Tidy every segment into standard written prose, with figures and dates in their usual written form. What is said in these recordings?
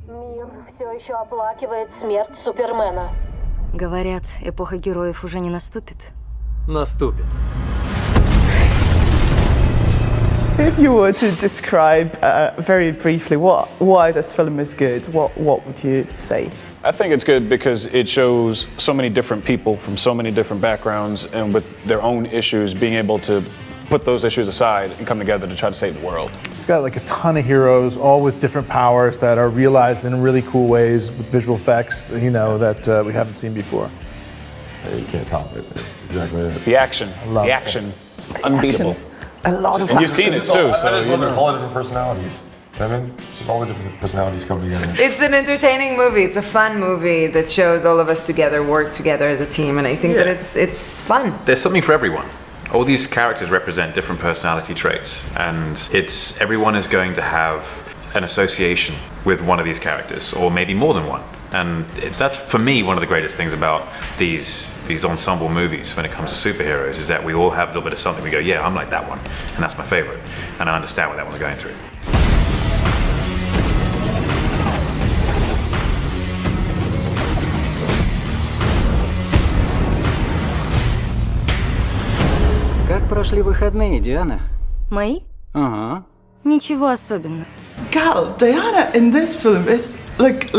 Мир все еще оплакивает смерть Супермена. Говорят, эпоха героев уже не наступит. Наступит. If you were to describe very briefly why this film is good, what would you say? I think it's good because it shows so many different people from so many different backgrounds and with their own issues being able to put those issues aside and come together to try to save the world. It's got like a ton of heroes, all with different powers that are realized in really cool ways with visual effects, you know, that we haven't seen before. You can't top it. It's exactly it. The action, unbeatable. A lot of And you've seen it too, so it's all the different personalities. I mean, it's just all the different personalities come together. It's an entertaining movie. It's a fun movie that shows all of us together work together as a team, and I think that it's fun. There's something for everyone. All these characters represent different personality traits, and everyone is going to have an association with one of these characters, or maybe more than one. And that's, for me, one of the greatest things about these ensemble movies when it comes to superheroes, is that we all have a little bit of something. We go, yeah, I'm like that one, and that's my favorite, and I understand what that one's going through. Как прошли выходные, Диана? Мои? Ага. Ничего особенного. Gal, Diana in this film is like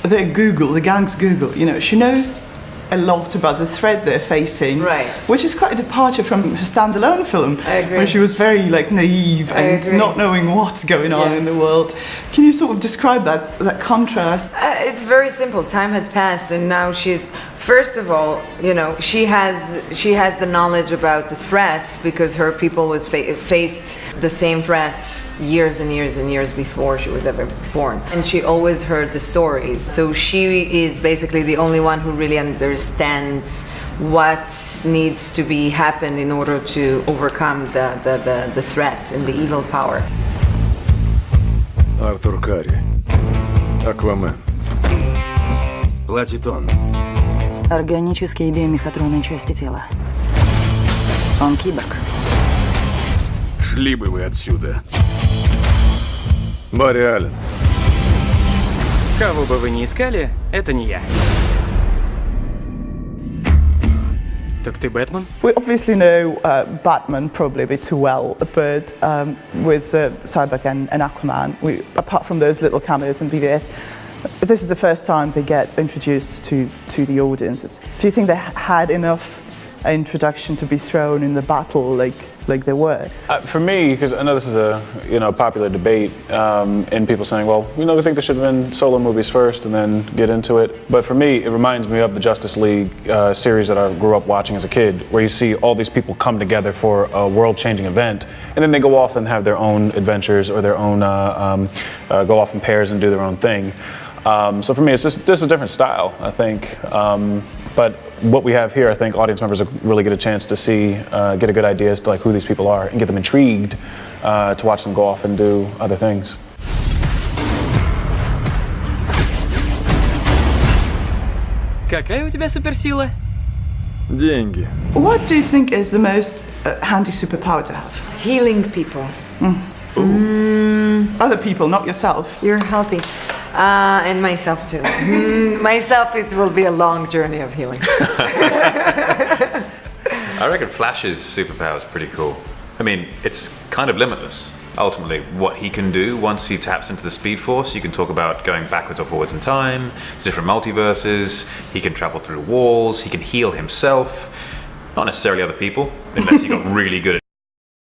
their Google, the gang's Google. You know, she knows a lot about the threat they're facing, Right. Which is quite a departure from her standalone film, I agree. where she was very naive and agree. not knowing what's going on in the world. Can you sort of describe that contrast? It's very simple. Time had passed, and now she's. First of all, you know, she has the knowledge about the threat because her people was faced the same threat years and years and years before she was ever born, and she always heard the stories. So she is basically the only one who really understands what needs to be happen in order to overcome the threat and the evil power. Артур Карри. Аквамен. Платит он. Органические биомехатронные части тела. Он киборг. Шли бы вы отсюда. Барри Аллен. Кого бы вы ни искали, это не я. Так ты Бэтмен? We obviously know Batman probably a bit too well, but with Cyborg and Aquaman, apart from those little cameos in BVS, this is the first time they get introduced to the audiences. Do you think they had enough introduction to be thrown in the battle like they were? For me, because I know this is a popular debate, and people saying, well, we think there should have been solo movies first and then get into it. But for me, it reminds me of the Justice League series that I grew up watching as a kid, where you see all these people come together for a world-changing event, and then they go off and have their own adventures or their own go off in pairs and do their own thing. So for me, it's just a different style, I think. But what we have here, I think audience members really get a chance to see, get a good idea as to who these people are and get them intrigued to watch them go off and do other things. Какая у тебя суперсила? Деньги. What do you think is the most handy superpower to have? Healing people. Other people, not yourself. You're healthy. And myself too. Myself, it will be a long journey of healing. I reckon Flash's superpower is pretty cool. I mean, it's kind of limitless. Ultimately, what he can do once he taps into the Speed Force, you can talk about going backwards or forwards in time, there's different multiverses, he can travel through walls, he can heal himself. Not necessarily other people, unless he got really good at